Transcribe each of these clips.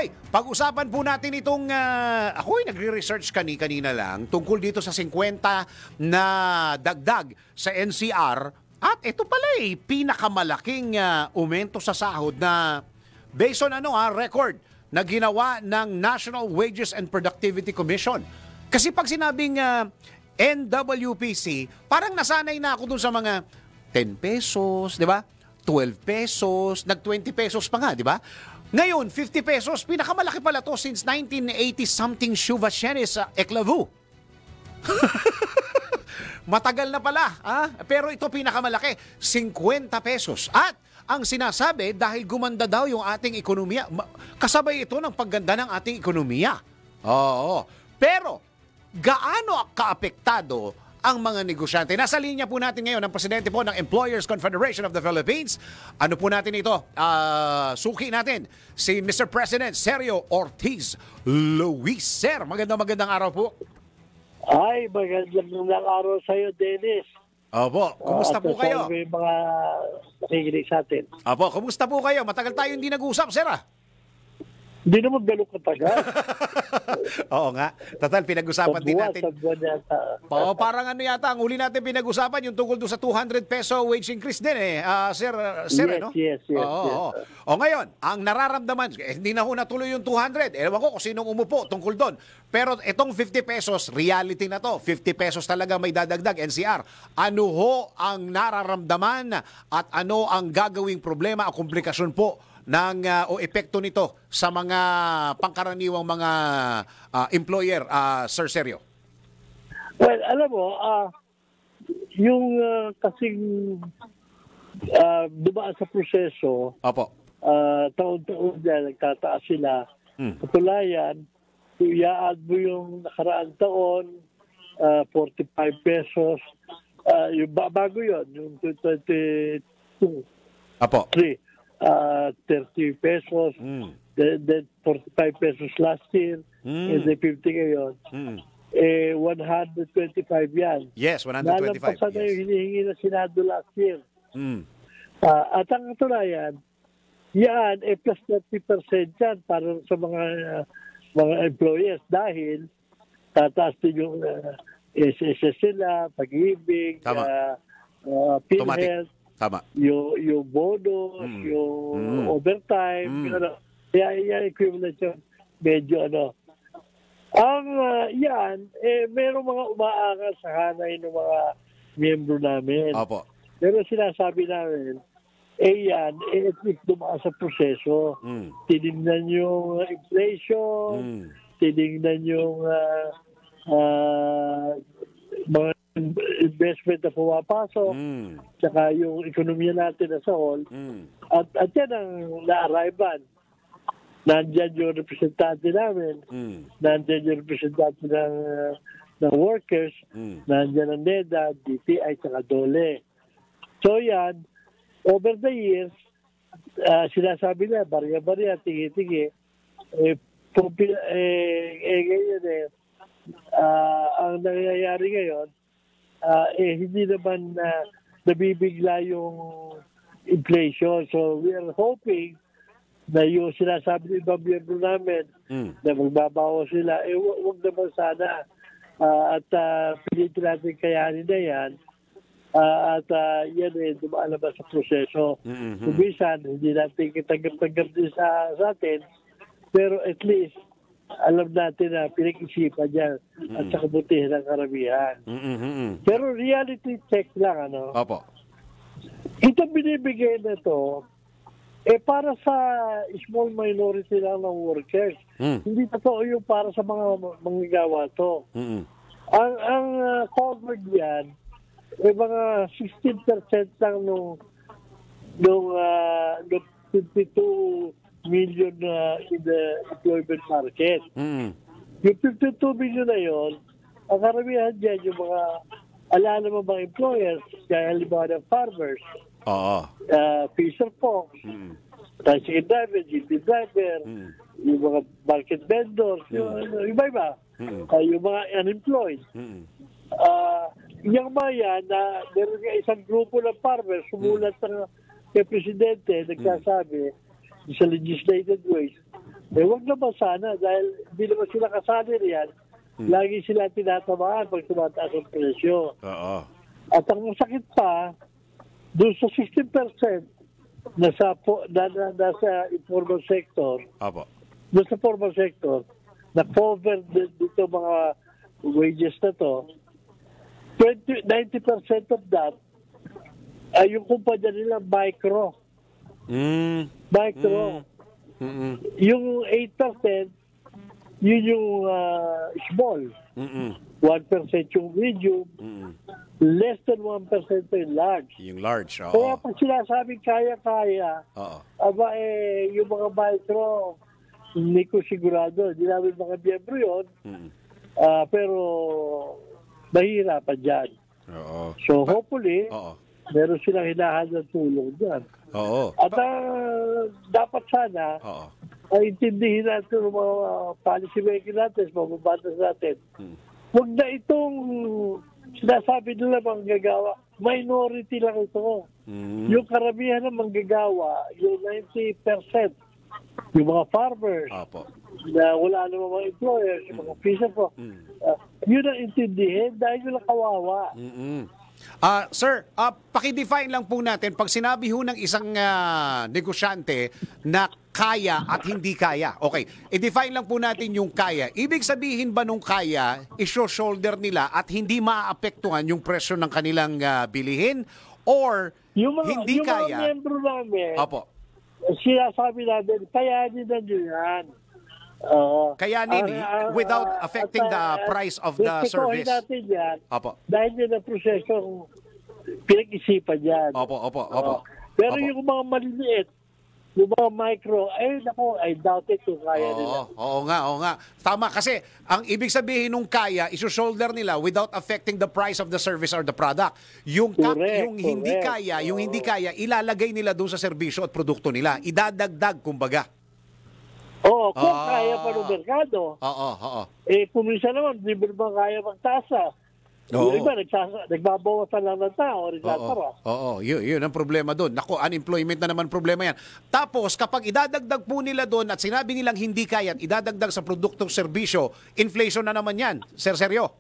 Okay, pag-usapan po natin itong, ako'y nagre-research kanina lang tungkol dito sa 50 na dagdag sa NCR. At ito pala pinakamalaking aumento sa sahod na based on record na ginawa ng National Wages and Productivity Commission. Kasi pag sinabing NWPC, parang nasanay na ako dun sa mga 10 pesos, di ba? 12 pesos, nag-20 pesos pa nga, di ba? Ngayon, 50 pesos, pinakamalaki pala to since 1980-something Shuvashenis Eklavu. Matagal na pala, pero ito pinakamalaki, 50 pesos. At ang sinasabi, dahil gumanda daw yung ating ekonomiya, kasabay ito ng pagganda ng ating ekonomiya. Oo. Pero, gaano kaapektado ang mga negosyante? Nasa linya po natin ngayon ang presidente po ng Employers Confederation of the Philippines. Ano po natin ito? Suki natin si Mr. President Sergio Ortiz Luis. Sir, magandang araw po. Ay, magandang araw sa iyo, Dennis. Opo, kumusta po kayo? May mga nakikinig sa atin. Opo, kumusta po kayo? Matagal tayo hindi nag-usap, sir. Hindi naman galong katagal. Oo nga. Total, pinag-usapan din natin. Yata. Parang yata, ang huli natin pinag-usapan yung tungkol doon sa 200 peso wage increase din Sir, yes, no? Yes. Oo. O ngayon, ang nararamdaman, hindi na ho natuloy yung 200. Ewan ko kung sinong umupo tungkol doon. Pero itong 50 pesos, reality na to. 50 pesos talaga may dadagdag, NCR. Ano ho ang nararamdaman at ano ang gagawing problema o komplikasyon po o epekto nito sa mga pangkaraniwang mga employer, Sir Sergio? Well, alam mo, yung kasing dumaan sa proseso, Opo. taon-taon dyan, nagtataas sila. Patulayan, iyaan mo yung nakaraang taon, 45 pesos. Yung bago yun, yung 2022. Opo. 30 pesos, then 45 pesos last year, and then 50 ngayon. 125 yan. Yes, 125. Nalampasan na yung hinihingi na Senado last year. At ang katulayan, yan, plus 30% yan para sa mga employers dahil tataas din yung SSS sila, pag-ibig, PhilHealth, tama. Yung bonus, yung overtime, kaya equivalent yung medyo Ang yan, merong mga umaangal sa hanay ng mga miyembro namin. Opo. Pero sinasabi namin, yan, at least dumaan sa proseso. Tinignan yung inflation, tinignan yung mga investment na pumapasok, tsaka yung ekonomiya natin as a whole. At yan ang na-arrivan. Nandyan yung representante namin, nandyan yung representante ng workers, nandyan ang NEDA, DTI, tsaka DOLE. So yan, over the years, sinasabi na, barya-barya, tigi-tigi, ngayon ang nangyayari ngayon, hindi naman nabibigla yung inflation. So we are hoping na yung sinasabi ng ibang miyembro namin na magbabawas sila, wag naman sana. At pilitin natin kayanin na yan. At yan dumalabas sa proseso. Kumisan, hindi natin tanggap-tanggap din sa atin. Pero at least, alam natin na pinag-isipan niya at sa kabutihan ng karamihan. Pero reality check lang, Opo. Ito binibigay na to, para sa small minority lang ng workers. Hindi totoo yung para sa mga manggagawa to. Ang covered yan, mga 16% lang nung 52 million in the employment market. Yung 52 million na yun, ang karamihan dyan yung mga alala mo mga employers, kaya halimbawa ng farmers, Fisher Fox, tricycle driver, GP driver, yung mga market vendors, yung iba-iba, yung mga unemployed. Yung mga yan, meron nga isang grupo ng farmers, sumulat kay Presidente, nagsasabi, sa legislated ways, Wag naman sana dahil hindi naman sila kasali riyan. Lagi sila tinatamaan pag tumataas ang presyo. Oo. At ang masakit pa, doon sa 16% nasa informal sector, Apo. doon sa formal sector, na cover dito mga wages na to, 90% of that ay yung kumpanya nila micro. Micro. Yung 8%, yun yung small. 1% yung medium. Less than 1% yung large. Yung large, oo. Kaya pag sinasabing kaya-kaya, aba yung mga micro, hindi ko sigurado. Hindi namin mga miyembro yun. Pero mahirapan dyan. Oo. So hopefully, Oo. meron silang hinahandang tulong dyan. Oo. At dapat sana, Oo. ay intindihin natin ng mga policy making natin, mga batas natin. Huwag na itong sinasabi nila manggagawa. Minority lang ito. Yung karamihan ng manggagawa, yung 90%, yung mga farmers, Apo. na wala namang mga employers, yung mga official po, yun ang intindihin dahil yun ang kawawa. Sir, pakidefine lang po natin, pag sinabi ho ng isang negosyante na kaya at hindi kaya. Okay, i-define lang po natin yung kaya. Ibig sabihin ba nung kaya, i-shoulder nila at hindi maaapektuhan yung presyo ng kanilang bilihin? Or hindi yung kaya? Yung mga membro namin, Opo. sinasabi namin, kayanin na nyo yan. Kayanin without affecting the price of the service. Natin yan, Opo. dahil yun ang prosesong pinag-isipan yan. Opo. Pero Opo. yung mga maliliit, yung mga micro, I doubt it kung kaya nila. Oo nga. Tama, kasi ang ibig sabihin nung kaya, isu-shoulder nila without affecting the price of the service or the product. Yung hindi kaya, ilalagay nila doon sa serbisyo at produkto nila. Idadagdag, kumbaga. Oo, kung kaya pa ng merkado. Oo. Kung minsan naman, hindi mo kaya magtasa. Yung iba, nagbabawasan lang ng tao, nagtatara. Oo, yun ang problema doon. Naku, unemployment na naman problema yan. Tapos, kapag idadagdag po nila doon at sinabi nilang hindi kaya, idadagdag sa produktong serbisyo, inflation na naman yan. Sir Sergio?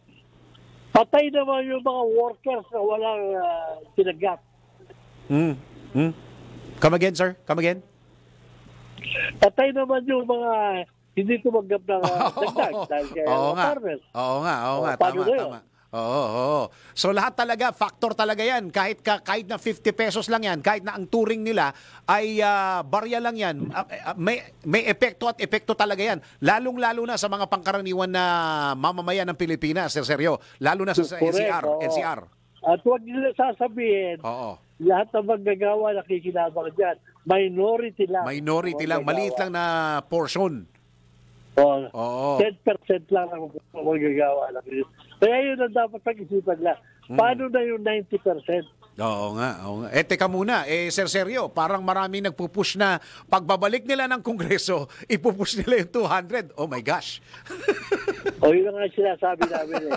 Patay naman yung mga workers na walang tinagat. Come again, sir? Come again? Patay naman yung mga hindi tumanggap ng dagdag. Oo nga. Tama. Oo. So lahat talaga, factor talaga yan. Kahit na 50 pesos lang yan, kahit na ang turing nila ay barya lang yan, may epekto at epekto talaga yan. Lalong-lalo na sa mga pangkaraniwan na mamamayan ng Pilipinas, Sir Sergio. Lalo na sa NCR. At huwag nila sasabihin, lahat ng manggagawa nakikinabang dyan. Minority lang. Maliit lang na portion. 10% lang ang manggagawa. Kaya yun ang dapat pag-isipan nila. Paano na yung 90%? Oo nga. Teka muna. Sir Sergio, parang maraming nagpupush na pagbabalik nila ng Kongreso, ipupush nila yung 200. Oh my gosh. Yun ang sinasabi namin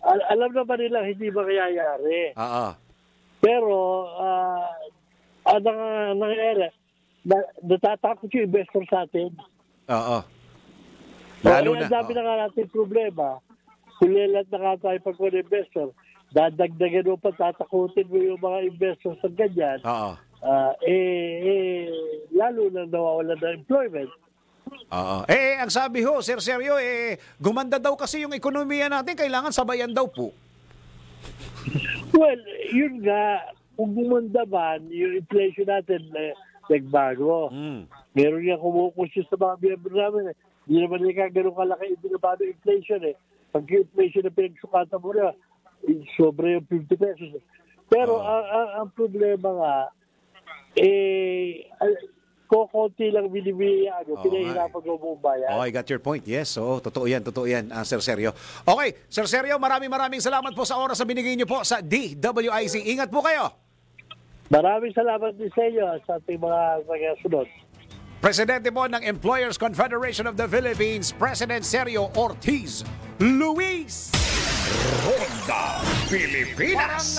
alam naman nila hindi mangyayari. Pero, ang nangyayari, natatakot yung investor sa atin. Lalo na. Ang dami na nga natin problema. Kulilat na nga tayo pag mga investor. Dadagdagan mo pa, tatakutin mo yung mga investors sa ganyan. Lalo na nawawalan ng employment. Ang sabi ho, Sir Sergio, gumanda daw kasi yung ekonomiya natin, kailangan sabayan daw po. Well, yun nga, kung gumanda man, yung inflation natin nagbago. Meron nga kumukusyo sa mga miyembro namin. Hindi naman nila ganun kalaki yung binabago inflation Pag inflation na pinagsukatan mo na, sobre yung 50 pesos. Pero ang problema nga, konti lang pinahirapan mo mong bayan. I got your point. Yes, totoo yan, Sir Sergio. Okay, Sir Sergio, maraming salamat po sa oras na binigay niyo po sa DWIZ. Ingat po kayo. Maraming salamat din sa inyo sa ating mga sunod. Presidente po ng Employers Confederation of the Philippines, President Sergio Ortiz Luis. Ronda Pilipinas.